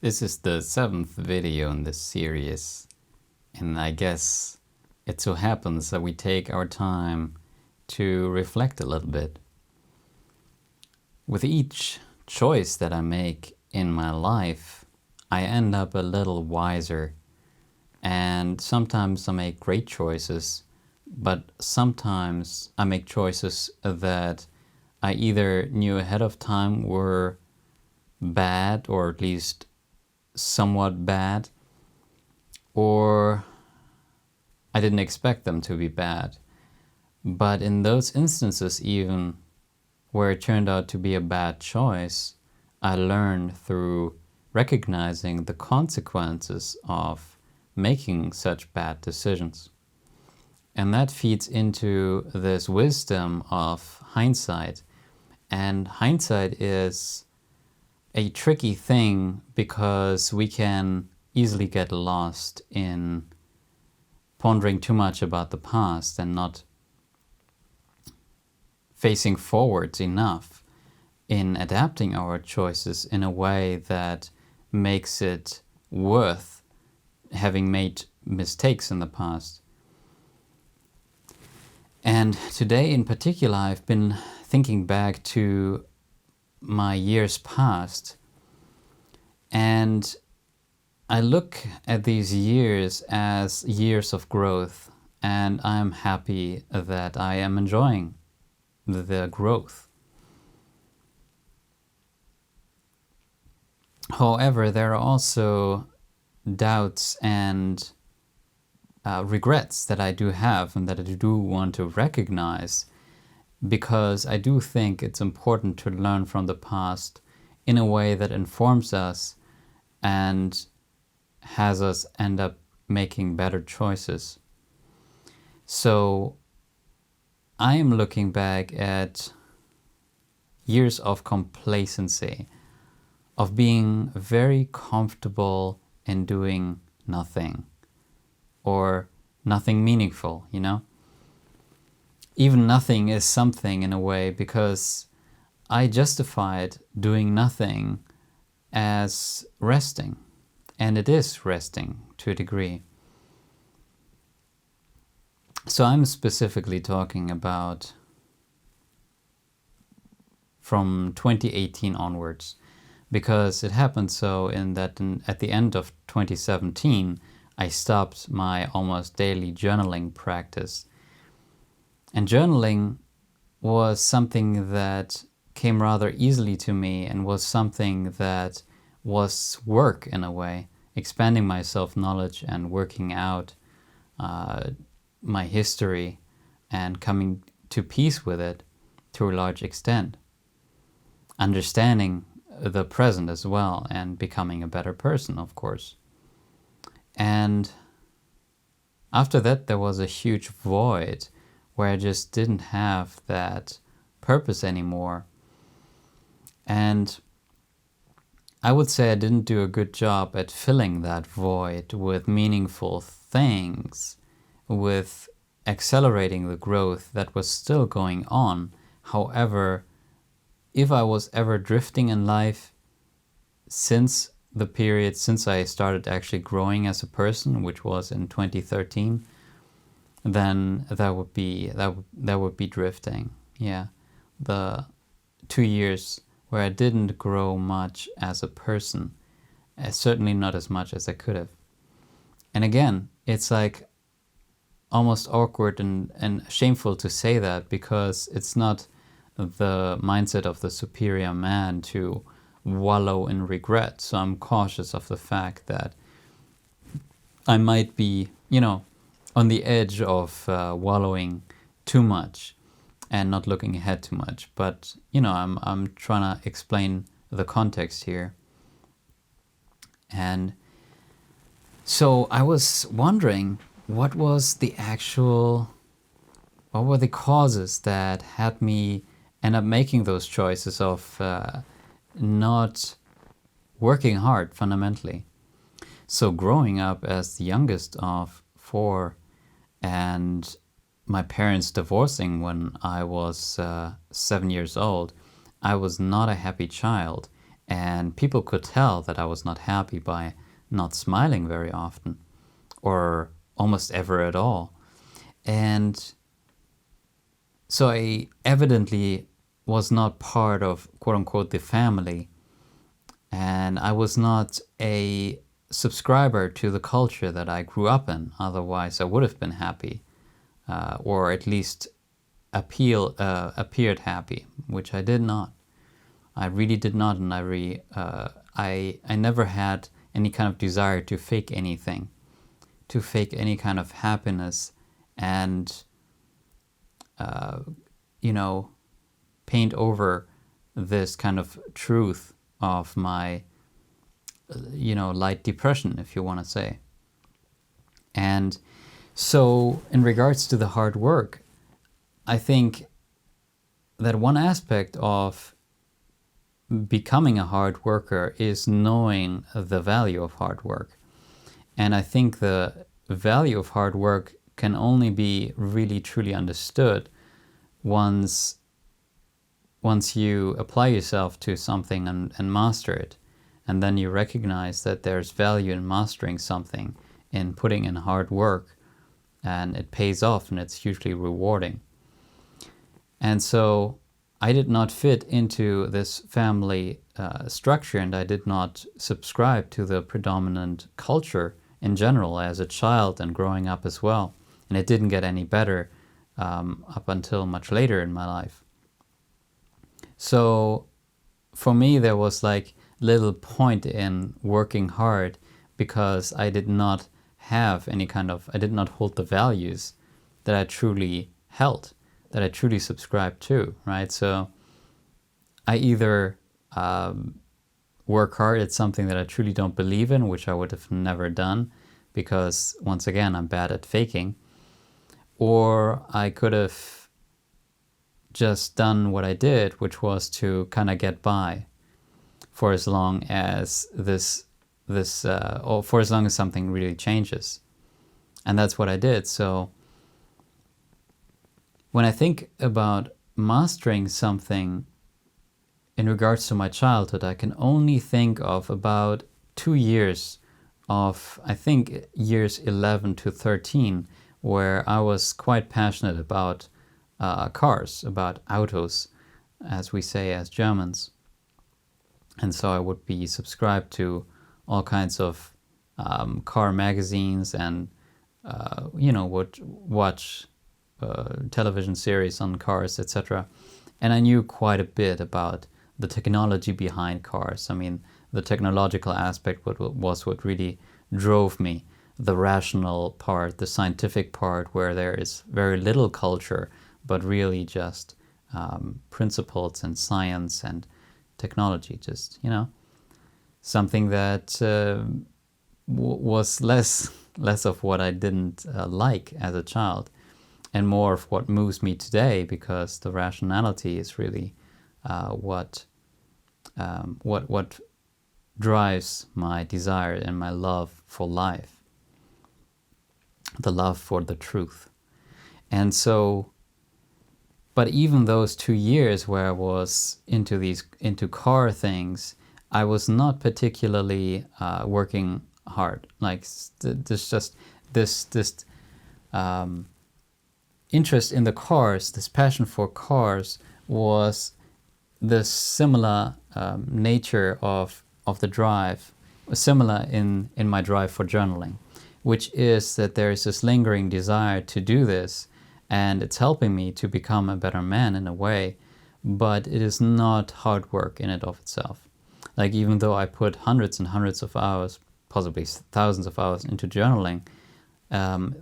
This is the 7th video in this series, and I guess it so happens that we take our time to reflect a little bit. With each choice that I make in my life, I end up a little wiser, and sometimes I make great choices, but sometimes I make choices that I either knew ahead of time were bad, or at least somewhat bad, or I didn't expect them to be bad. But in those instances, even where it turned out to be a bad choice, I learned through recognizing the consequences of making such bad decisions. And that feeds into this wisdom of hindsight. And hindsight is a tricky thing because we can easily get lost in pondering too much about the past and not facing forwards enough in adapting our choices in a way that makes it worth having made mistakes in the past. And today in particular, I've been thinking back to my years past, and I look at these years as years of growth, and I'm happy that I am enjoying the growth. However, there are also doubts and regrets that I do have and that I do want to recognize, because I do think it's important to learn from the past in a way that informs us and has us end up making better choices. So I am looking back at years of complacency, of being very comfortable in doing nothing or nothing meaningful, Even nothing is something in a way, because I justified doing nothing as resting, and it is resting to a degree. So I'm specifically talking about from 2018 onwards, because it happened so at the end of 2017, I stopped my almost daily journaling practice. And journaling was something that came rather easily to me, and was something that was work in a way, expanding my self-knowledge and working out my history and coming to peace with it to a large extent. Understanding the present as well, and becoming a better person, of course. And after that, there was a huge void where I just didn't have that purpose anymore. And I would say I didn't do a good job at filling that void with meaningful things, with accelerating the growth that was still going on. However, if I was ever drifting in life since I started actually growing as a person, which was in 2013, then that would be drifting. Yeah, the 2 years where I didn't grow much as a person, certainly not as much as I could have. And again, it's like almost awkward and shameful to say that, because it's not the mindset of the superior man to wallow in regret. So I'm cautious of the fact that I might be, on the edge of wallowing too much and not looking ahead too much. But, I'm trying to explain the context here. And so I was wondering, what were the causes that had me end up making those choices of not working hard fundamentally. So growing up as the youngest of 4, and my parents divorcing when I was 7 years old, I was not a happy child. And people could tell that I was not happy by not smiling very often, or almost ever at all. And so I evidently was not part of, quote unquote, the family. And I was not a subscriber to the culture that I grew up in. Otherwise, I would have been happy, or at least appeared happy, which I did not. I really did not, and I never had any kind of desire to fake anything, to fake any kind of happiness, and paint over this kind of truth of my light depression, if you want to say. And so in regards to the hard work, I think that one aspect of becoming a hard worker is knowing the value of hard work. And I think the value of hard work can only be really truly understood once you apply yourself to something and master it. And then you recognize that there's value in mastering something, in putting in hard work, and it pays off, and it's hugely rewarding. And so I did not fit into this family structure, and I did not subscribe to the predominant culture in general as a child and growing up as well. And it didn't get any better up until much later in my life. So for me, there was like little point in working hard, because I did not have I did not hold the values that I truly held, that I truly subscribed to, right? So I either work hard at something that I truly don't believe in, which I would have never done, because once again, I'm bad at faking, or I could have just done what I did, which was to kind of get by for as long as or for as long as something really changes. And that's what I did. So when I think about mastering something in regards to my childhood, I can only think of about 2 years of, I think, years 11 to 13, where I was quite passionate about cars, about autos, as we say as Germans. And so I would be subscribed to all kinds of car magazines, and would watch television series on cars, etc. And I knew quite a bit about the technology behind cars. I mean, the technological aspect was what really drove me. The rational part, the scientific part, where there is very little culture, but really just principles and science and technology, just, something that was less of what I didn't like as a child, and more of what moves me today, because the rationality is really what drives my desire and my love for life, the love for the truth. And so, but even those 2 years where I was into car things, I was not particularly working hard. Like this interest in the cars, this passion for cars, was the similar nature of the drive, similar in my drive for journaling, which is that there is this lingering desire to do this, and it's helping me to become a better man in a way, but it is not hard work in and of itself. Like, even though I put hundreds and hundreds of hours, possibly thousands of hours into journaling,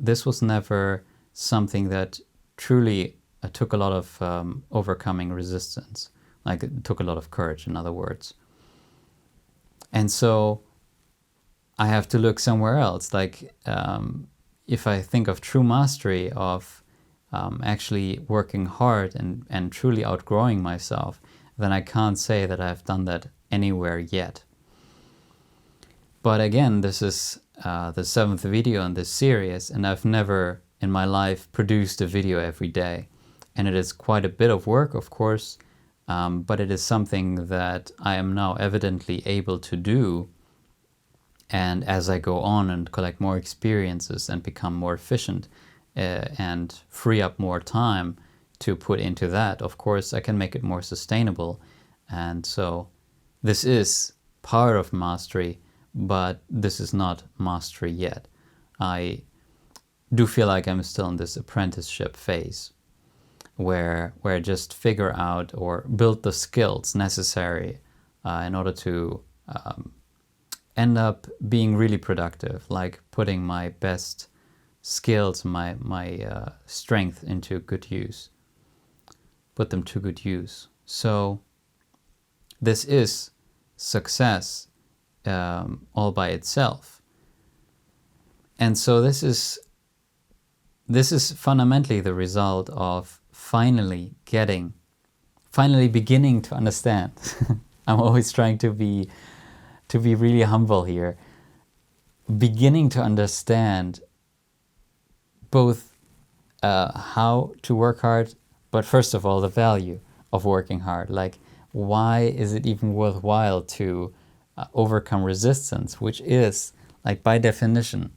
this was never something that truly took a lot of overcoming resistance. Like, it took a lot of courage, in other words. And so I have to look somewhere else. Like, if I think of true mastery, of actually working hard and truly outgrowing myself, then I can't say that I've done that anywhere yet. But again, this is the 7th video in this series, and I've never in my life produced a video every day. And it is quite a bit of work, of course, but it is something that I am now evidently able to do. And as I go on and collect more experiences and become more efficient and free up more time to put into that, of course, I can make it more sustainable. And so this is part of mastery, but this is not mastery yet. I do feel like I'm still in this apprenticeship phase where I just figure out or build the skills necessary in order to end up being really productive, like putting my best skills, my strength into good use, put them to good use. So this is success all by itself. And so this is fundamentally the result of finally beginning to understand. I'm always trying to be really humble here. Beginning to understand both how to work hard, but first of all, the value of working hard. Like, why is it even worthwhile to overcome resistance, which is, like, by definition,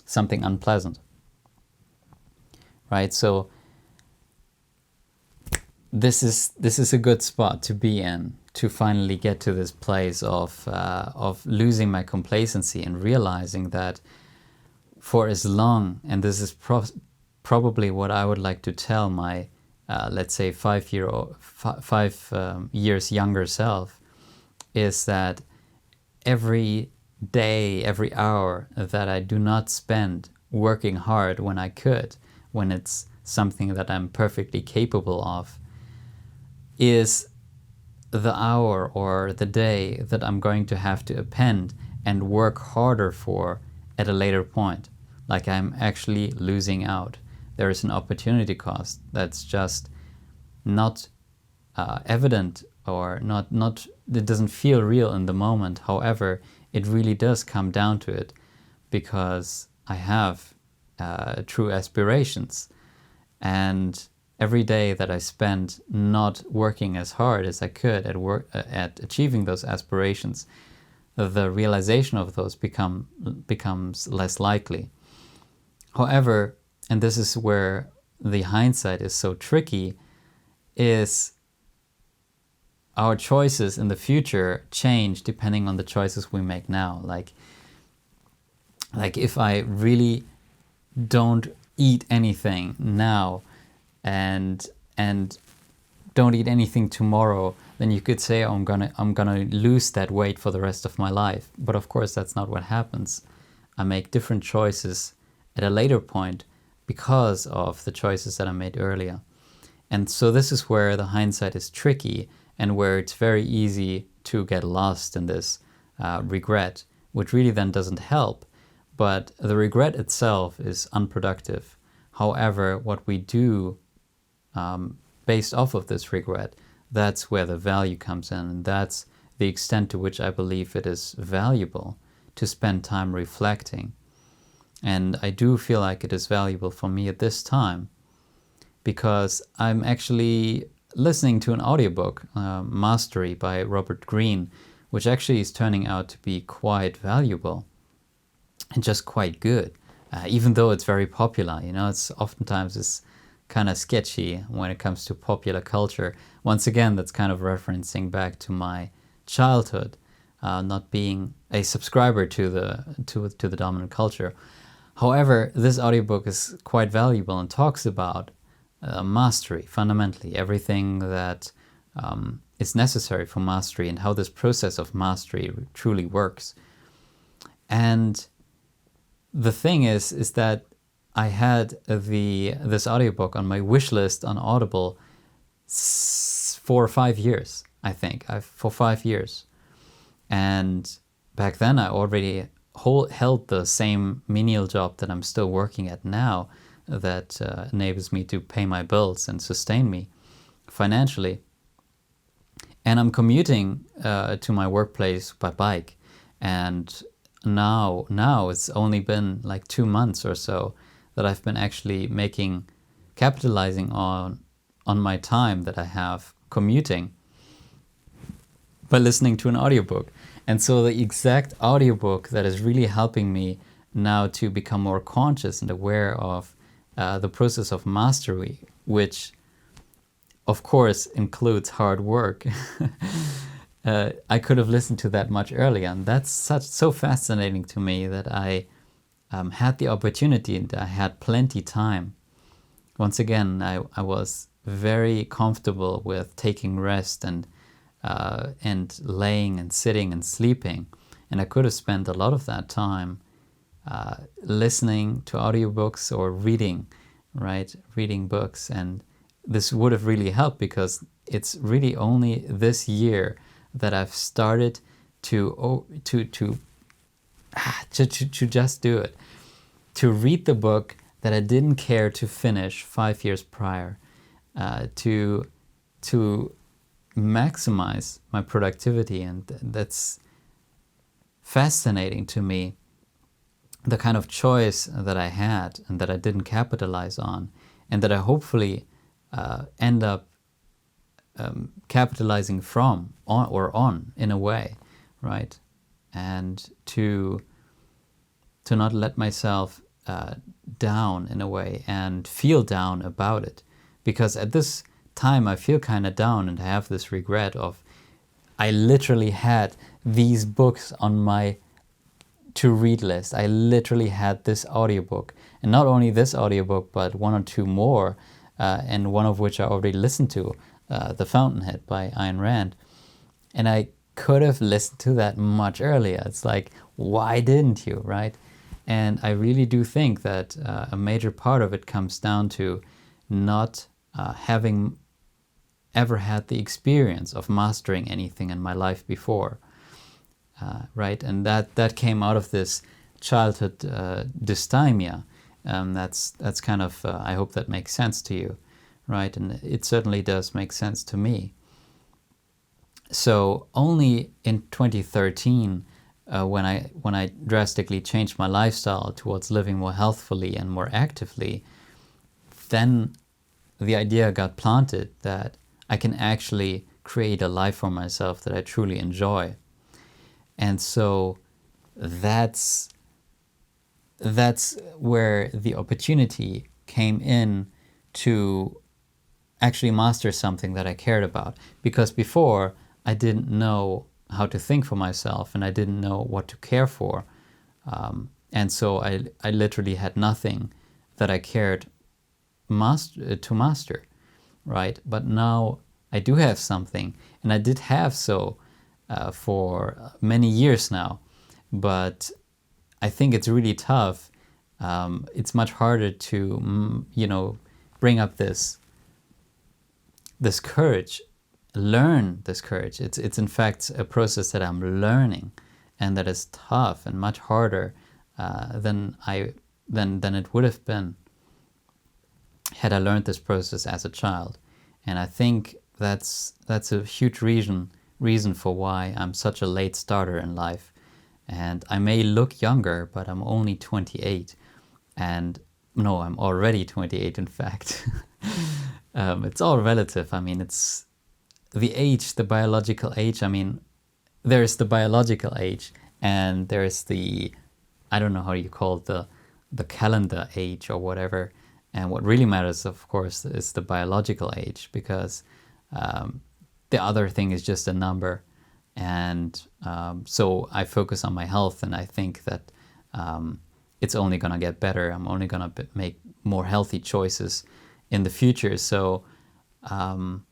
something unpleasant, right? So this is a good spot to be in, to finally get to this place of losing my complacency and realizing that for as long, and this is probably what I would like to tell my let's say 5 years younger self, is that every day, every hour that I do not spend working hard when I could, when it's something that I'm perfectly capable of, is the hour or the day that I'm going to have to append and work harder for at a later point. Like, I'm actually losing out. There is an opportunity cost that's just not evident, or not it doesn't feel real in the moment. However, it really does come down to it, because I have true aspirations, and every day that I spend not working as hard as I could at achieving those aspirations, the realization of those becomes less likely. However, and this is where the hindsight is so tricky, is our choices in the future change depending on the choices we make now. Like if I really don't eat anything now and don't eat anything tomorrow, then you could say, oh, I'm gonna lose that weight for the rest of my life. But of course, that's not what happens. I make different choices at a later point because of the choices that I made earlier. And so this is where the hindsight is tricky, and where it's very easy to get lost in this regret, which really then doesn't help. But the regret itself is unproductive. However, what we do based off of this regret, that's where the value comes in, and that's the extent to which I believe it is valuable to spend time reflecting. And I do feel like it is valuable for me at this time, because I'm actually listening to an audiobook, Mastery by Robert Greene, which actually is turning out to be quite valuable and just quite good, even though it's very popular. You know, it's kind of sketchy when it comes to popular culture. Once again, that's kind of referencing back to my childhood, not being a subscriber to the dominant culture. However, this audiobook is quite valuable and talks about mastery, fundamentally, everything that is necessary for mastery, and how this process of mastery truly works. And the thing is that I had this audiobook on my wish list on Audible for 5 years, I think, for 5 years. And back then I already held the same menial job that I'm still working at now, that enables me to pay my bills and sustain me financially. And I'm commuting to my workplace by bike. And now it's only been like 2 months or so that I've been actually capitalizing on my time that I have commuting. by listening to an audiobook. And so the exact audiobook that is really helping me now to become more conscious and aware of the process of mastery, which of course includes hard work. I could have listened to that much earlier, and that's so fascinating to me that I had the opportunity and I had plenty time. Once again, I was very comfortable with taking rest and laying and sitting and sleeping, and I could have spent a lot of that time listening to audiobooks or reading books, and this would have really helped because it's really only this year that I've started to just do it, to read the book that I didn't care to finish 5 years prior, to maximize my productivity. And that's fascinating to me, the kind of choice that I had and that I didn't capitalize on, and that I hopefully end up capitalizing on in a way, right? And to not let myself down in a way and feel down about it, because at this time I feel kind of down and I have this regret of, I literally had these books on my to read list. I literally had this audiobook, and not only this audiobook but one or two more, and one of which I already listened to, The Fountainhead by Ayn Rand, and I could have listened to that much earlier. It's like, why didn't you, right? And I really do think that a major part of it comes down to not having ever had the experience of mastering anything in my life before, right? And that came out of this childhood dysthymia. That's kind of, I hope that makes sense to you, right? And it certainly does make sense to me. So only in 2013, when I drastically changed my lifestyle towards living more healthfully and more actively, then the idea got planted that I can actually create a life for myself that I truly enjoy. And so that's where the opportunity came in to actually master something that I cared about. Because before, I didn't know how to think for myself, and I didn't know what to care for. And so I literally had nothing that I cared to master, right? But now I do have something, and I did have so for many years now. But I think it's really tough. It's much harder to, bring up this courage, learn this courage. It's in fact a process that I'm learning, and that is tough and much harder than it would have been had I learned this process as a child. And I think that's a huge reason for why I'm such a late starter in life. And I may look younger, but I'm only 28. And no, I'm already 28, in fact. It's all relative. I mean, it's the age, the biological age. I mean, there's the biological age, and there's the, I don't know how you call it, the calendar age or whatever. And what really matters, of course, is the biological age, because the other thing is just a number. And so I focus on my health, and I think that it's only going to get better. I'm only going to make more healthy choices in the future. So I'm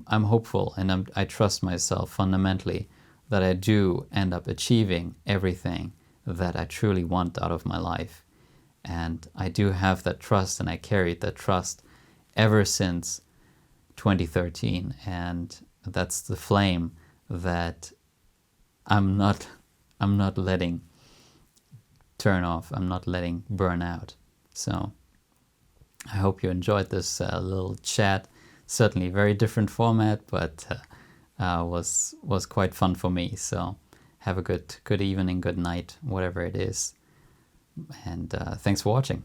hopeful, and I trust myself fundamentally that I do end up achieving everything that I truly want out of my life. And I do have that trust, and I carried that trust ever since 2013. And that's the flame that I'm not letting turn off. I'm not letting burn out. So I hope you enjoyed this little chat. Certainly very different format, but was quite fun for me. So have a good evening, good night, whatever it is. And thanks for watching.